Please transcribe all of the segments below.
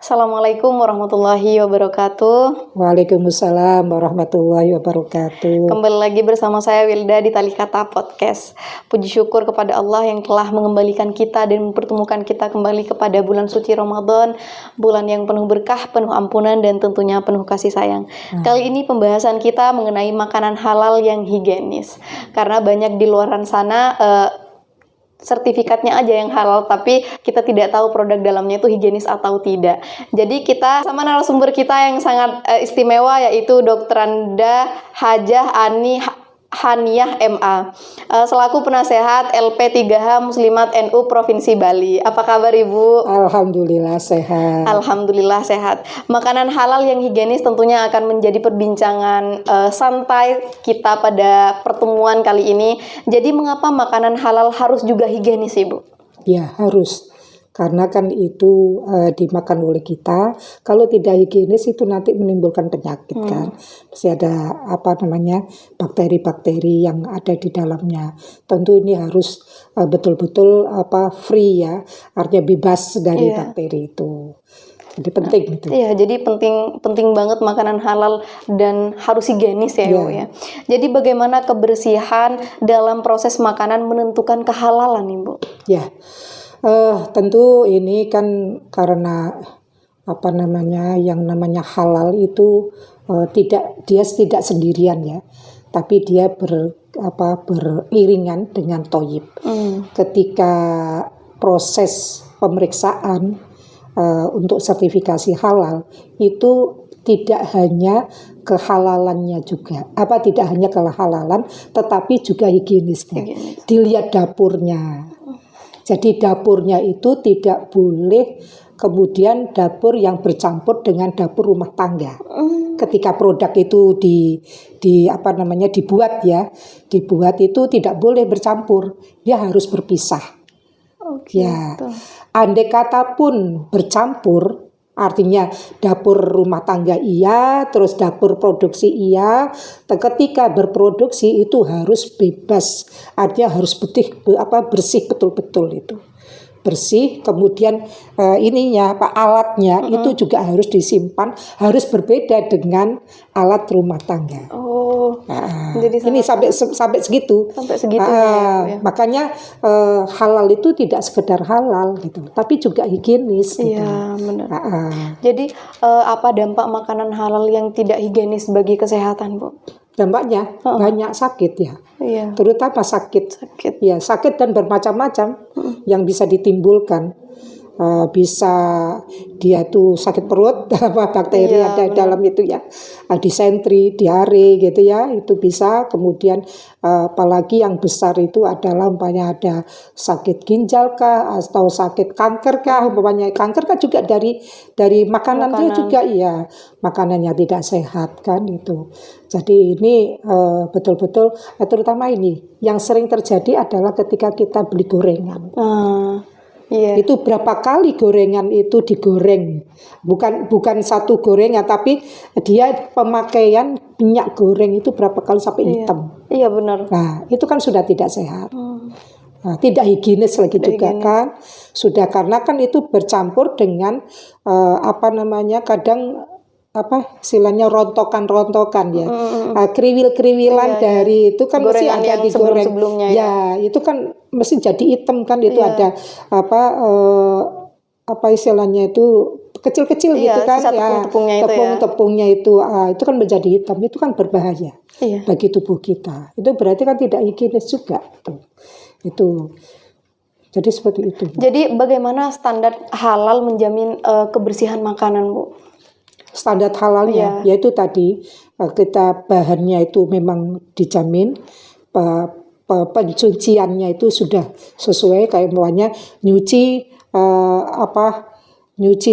Assalamualaikum warahmatullahi wabarakatuh. Waalaikumsalam warahmatullahi wabarakatuh. Kembali lagi bersama saya Wilda di Tali Kata Podcast. Puji syukur kepada Allah yang telah mengembalikan kita dan mempertemukan kita kembali kepada bulan suci Ramadan, bulan yang penuh berkah, penuh ampunan, dan tentunya penuh kasih sayang. Kali ini pembahasan kita mengenai makanan halal yang higienis. Karena banyak di luar sana sertifikatnya aja yang halal, tapi kita tidak tahu produk dalamnya itu higienis atau tidak. Jadi kita sama narasumber kita yang sangat istimewa, yaitu Dr. Anda Hajah Ani Haniyah MA, selaku penasehat LP3H Muslimat NU Provinsi Bali. Apa kabar Ibu? Alhamdulillah sehat. Alhamdulillah sehat. Makanan halal yang higienis tentunya akan menjadi perbincangan santai kita pada pertemuan kali ini. Jadi mengapa makanan halal harus juga higienis, Ibu? Ya harus, karena kan itu dimakan oleh kita. Kalau tidak higienis itu nanti menimbulkan penyakit kan. Pasti ada bakteri-bakteri yang ada di dalamnya. Tentu ini harus betul-betul free ya, artinya bebas dari bakteri itu. Jadi penting itu. Iya, jadi penting banget makanan halal dan harus higienis ya, Ibu ya. Jadi bagaimana kebersihan dalam proses makanan menentukan kehalalan, Ibu? Ya. Tentu ini kan karena yang namanya halal itu tidak sendirian ya, tapi dia beriringan dengan thayyib. Ketika proses pemeriksaan untuk sertifikasi halal itu tidak hanya kehalalannya juga, tidak hanya kehalalan, tetapi juga higienisnya. Dilihat dapurnya. Jadi dapurnya itu tidak boleh kemudian dapur yang bercampur dengan dapur rumah tangga. Ketika produk itu dibuat itu tidak boleh bercampur, dia harus berpisah. Ya, andai kata pun bercampur, artinya dapur rumah tangga iya, terus dapur produksi iya. Ketika berproduksi itu harus bebas, artinya harus bersih betul-betul itu. Bersih, kemudian alatnya itu juga harus disimpan, harus berbeda dengan alat rumah tangga. Jadi ini sampai segitu. Sampai segitunya. Makanya halal itu tidak sekedar halal gitu, tapi juga higienis. Iya, benar. Jadi apa dampak makanan halal yang tidak higienis bagi kesehatan, Bu? Dampaknya banyak sakit ya. Iya. Terutama sakit. Ya, sakit dan bermacam-macam yang bisa ditimbulkan. Bisa dia tuh sakit perut, bakteri ada dalam itu ya, disentri, diare gitu ya, itu bisa. Kemudian apalagi yang besar itu adalah umpamanya ada sakit ginjal kah atau sakit kanker kah, umpamanya kanker kan juga dari makanan dia juga iya, makanannya tidak sehat kan itu. Jadi ini betul-betul terutama ini yang sering terjadi adalah ketika kita beli gorengan. Itu berapa kali gorengan itu digoreng, bukan satu gorengan, tapi dia pemakaian minyak goreng itu berapa kali sampai hitam. Iya benar. Nah itu kan sudah tidak sehat. Nah, tidak higienis lagi juga kan, sudah, karena kan itu bercampur dengan kadang istilahnya rontokan ya, kriwil-kriwilan dari itu kan mesti ada digoreng. Ya itu kan mesti jadi hitam kan, itu ada istilahnya itu kecil-kecil gitu kan ya, tepung-tepungnya itu kan menjadi hitam, itu kan berbahaya bagi tubuh kita. Itu berarti kan tidak higienis juga itu. Jadi seperti itu. Jadi bagaimana standar halal menjamin kebersihan makanan, Bu? Standar halalnya yaitu tadi kita bahannya itu memang dijamin, pencuciannya itu sudah sesuai, kayak namanya nyuci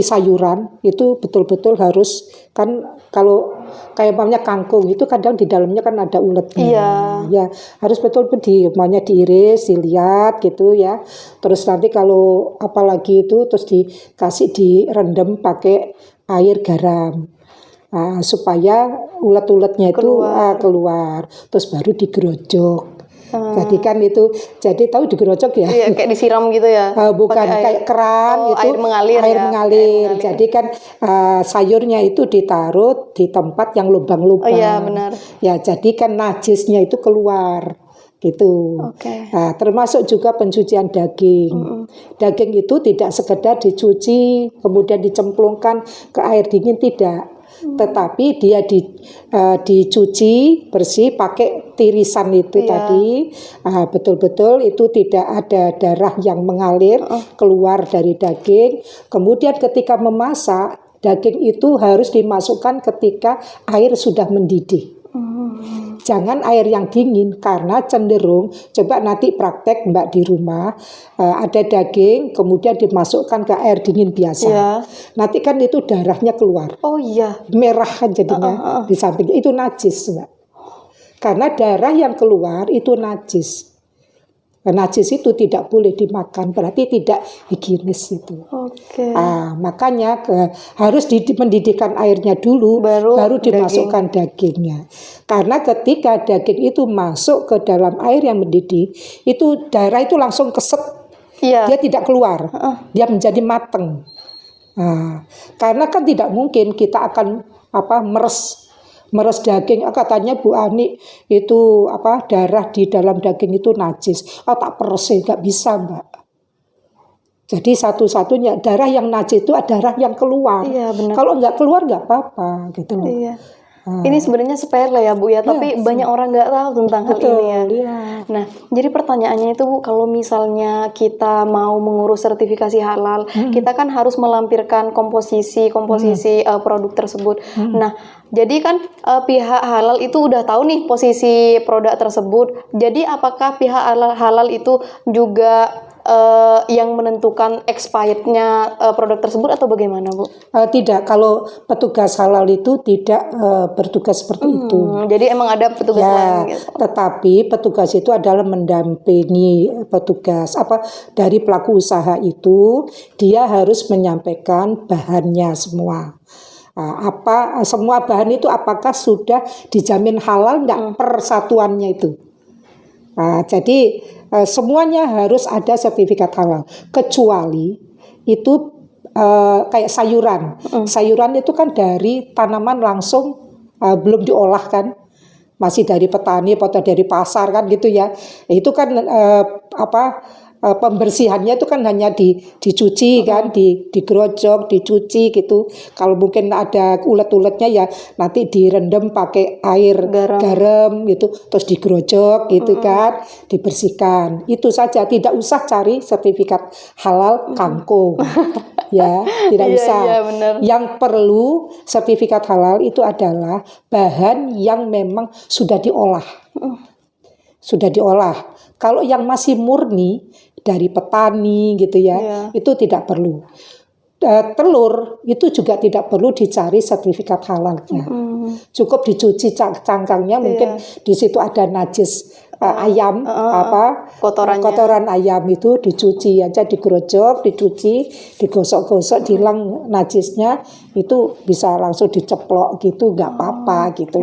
sayuran itu betul-betul harus kan. Kalau kayak namanya kangkung itu kadang di dalamnya kan ada uletnya. Ya harus betul-betul diiris, dilihat gitu ya. Terus nanti kalau apalagi itu terus dikasih direndam pakai air garam. Supaya ulet-uletnya itu keluar, terus baru digerojok. Jadi kan itu, jadi tahu digerocok ya? Iya, kayak disiram gitu ya? Bukan Pakai kayak keran itu air mengalir air ya? mengalir. Jadi kan sayurnya itu ditaruh di tempat yang lubang-lubang. Oh iya, benar. Ya, jadi kan najisnya itu keluar gitu. Oke. Nah, termasuk juga pencucian daging. Daging itu tidak sekedar dicuci kemudian dicemplungkan ke air dingin, tidak. Tetapi dia dicuci bersih pakai tirisan itu tadi. Betul-betul itu tidak ada darah yang mengalir keluar dari daging. Kemudian ketika memasak, daging itu harus dimasukkan ketika air sudah mendidih. Jangan air yang dingin, karena cenderung, coba nanti praktek Mbak di rumah, ada daging kemudian dimasukkan ke air dingin biasa. Nanti kan itu darahnya keluar. Oh iya. Merah kan jadinya di sampingnya, itu najis Mbak. Karena darah yang keluar itu najis. Najis itu tidak boleh dimakan, berarti tidak higienis itu. Oke. Makanya harus mendidihkan airnya dulu, baru dimasukkan dagingnya. Karena ketika daging itu masuk ke dalam air yang mendidih, itu darah itu langsung keset, dia tidak keluar, dia menjadi mateng. Karena kan tidak mungkin kita akan meres daging. Katanya Bu Ani itu darah di dalam daging itu najis. Tak peres, nggak bisa Mbak. Jadi satu-satunya darah yang najis itu darah yang keluar. Iya, benar. Kalau nggak keluar nggak apa-apa gitu loh. Iya. Ini sebenarnya sepele ya Bu ya, tapi banyak orang nggak tahu tentang hal ini ya. Iya. Nah, jadi pertanyaannya itu Bu, kalau misalnya kita mau mengurus sertifikasi halal, kita kan harus melampirkan komposisi produk tersebut. Nah, jadi kan pihak halal itu udah tahu nih posisi produk tersebut. Jadi apakah pihak halal itu juga yang menentukan expirednya produk tersebut atau bagaimana Bu? Tidak, kalau petugas halal itu tidak bertugas seperti itu. Jadi emang ada petugas lain gitu. Tetapi petugas itu adalah mendampingi petugas dari pelaku usaha itu, dia harus menyampaikan bahannya semua. Semua bahan itu apakah sudah dijamin halal nggak persatuannya itu. Jadi semuanya harus ada sertifikat halal, kecuali itu kayak sayuran. Sayuran itu kan dari tanaman langsung, belum diolah kan, masih dari petani atau dari pasar kan gitu ya. Itu kan pembersihannya itu kan hanya dicuci kan, digerocok, dicuci gitu. Kalau mungkin ada ulet-uletnya ya nanti direndam pakai air garam gitu, terus digerocok gitu kan, dibersihkan. Itu saja, tidak usah cari sertifikat halal kangkung. Ya, tidak usah. Yang perlu sertifikat halal itu adalah bahan yang memang sudah diolah. Sudah diolah. Kalau yang masih murni dari petani gitu ya, itu tidak perlu. Telur itu juga tidak perlu dicari sertifikat halalnya. Cukup dicuci cangkangnya, mungkin di situ ada najis ayam, kotoran ayam itu dicuci aja, digerocok, dicuci, digosok-gosok, hilang najisnya, itu bisa langsung diceplok gitu, nggak apa-apa gitu.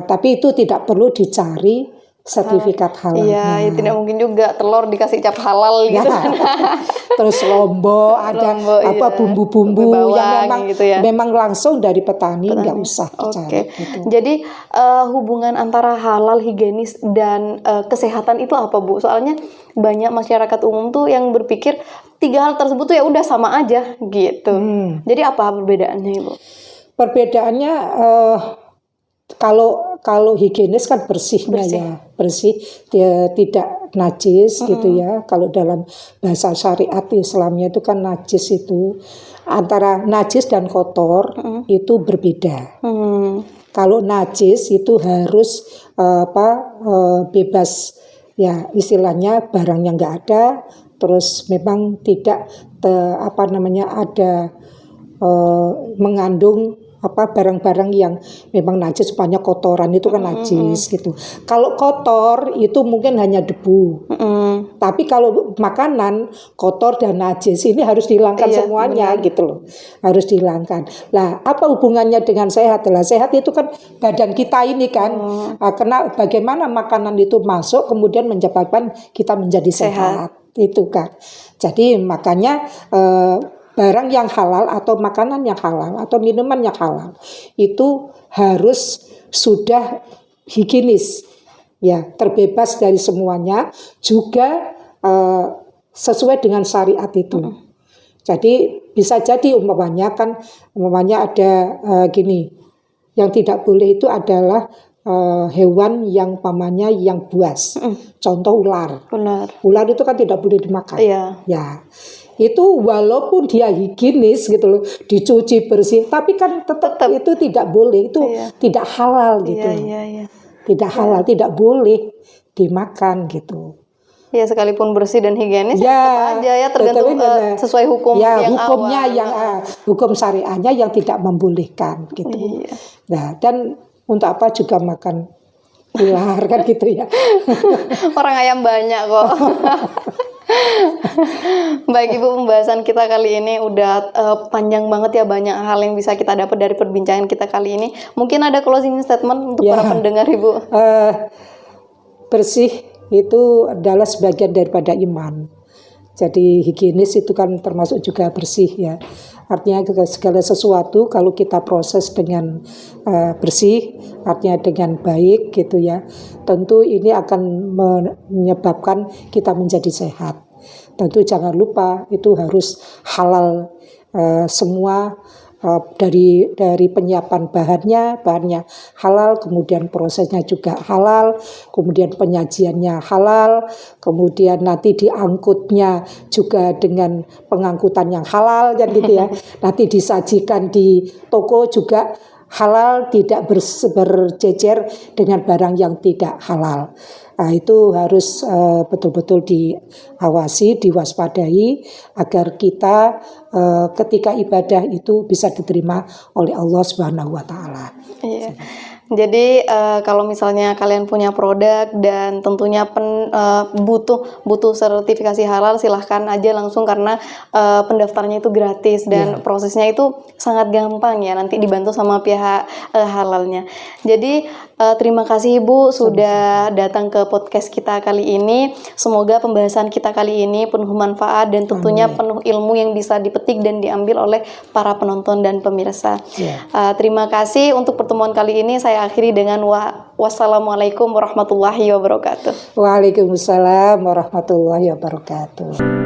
Tapi itu tidak perlu dicari sertifikat halalnya. Iya, tidak mungkin juga telur dikasih cap halal gitu. Terus lombok, ada bumbu-bumbu yang memang langsung dari petani, nggak usah dicari. Gitu. Jadi hubungan antara halal, higienis dan kesehatan itu apa Bu? Soalnya banyak masyarakat umum tuh yang berpikir 3 hal tersebut tuh ya udah sama aja gitu. Jadi apa perbedaannya Ibu? Perbedaannya kalau higienis kan bersih. Dia tidak najis gitu ya. Kalau dalam bahasa syariat Islamnya itu kan najis itu antara najis dan kotor itu berbeda. Kalau najis itu harus bebas ya, istilahnya barangnya nggak ada, terus memang tidak ada mengandung barang-barang yang memang najis, supaya kotoran itu kan najis gitu. Kalau kotor itu mungkin hanya debu. Tapi kalau makanan kotor dan najis ini harus dihilangkan semuanya gitu loh. Harus dihilangkan. Lah, apa hubungannya dengan sehat? Lah, sehat itu kan badan kita ini kan. Karena bagaimana makanan itu masuk kemudian menyebabkan kita menjadi sehat. Itu kan. Jadi makanya barang yang halal atau makanan yang halal atau minuman yang halal itu harus sudah higienis, ya, terbebas dari semuanya, juga sesuai dengan syariat itu. Jadi bisa jadi umpamanya ada gini, yang tidak boleh itu adalah hewan yang umpamanya yang buas, contoh ular. Ular itu kan tidak boleh dimakan. Ya. Itu walaupun dia higienis gitu loh, dicuci bersih, tapi kan tetap itu tidak boleh, itu tidak halal gitu. Tidak halal, tidak boleh dimakan gitu. Ya, sekalipun bersih dan higienis tetap aja ya, tergantung sesuai hukum yang hukumnya awal. Yang hukum syariahnya yang tidak membolehkan gitu. Nah, dan untuk apa juga makan ular kan gitu ya. Orang ayam banyak kok. Baik Ibu, pembahasan kita kali ini udah panjang banget ya, banyak hal yang bisa kita dapat dari perbincangan kita kali ini. Mungkin ada closing statement untuk para pendengar Ibu. Bersih itu adalah sebagian daripada iman. Jadi higienis itu kan termasuk juga bersih ya. Artinya segala sesuatu kalau kita proses dengan bersih, artinya dengan baik gitu ya, tentu ini akan menyebabkan kita menjadi sehat. Tentu jangan lupa itu harus halal semua, dari penyiapan bahannya halal, kemudian prosesnya juga halal, kemudian penyajiannya halal, kemudian nanti diangkutnya juga dengan pengangkutan yang halal kan gitu ya. Nanti disajikan di toko juga halal, tidak berjejer dengan barang yang tidak halal. Nah, itu harus betul-betul diawasi, diwaspadai agar kita ketika ibadah itu bisa diterima oleh Allah Subhanahu wa taala. Iya. Jadi kalau misalnya kalian punya produk dan tentunya butuh sertifikasi halal, silahkan aja langsung, karena pendaftarannya itu gratis dan prosesnya itu sangat gampang ya, nanti dibantu sama pihak halalnya. Jadi terima kasih Ibu sudah datang ke podcast kita kali ini. Semoga pembahasan kita kali ini penuh manfaat dan tentunya penuh ilmu yang bisa dipetik dan diambil oleh para penonton dan pemirsa. Terima kasih. Untuk pertemuan kali ini saya akhiri dengan wassalamualaikum warahmatullahi wabarakatuh. Waalaikumsalam warahmatullahi wabarakatuh.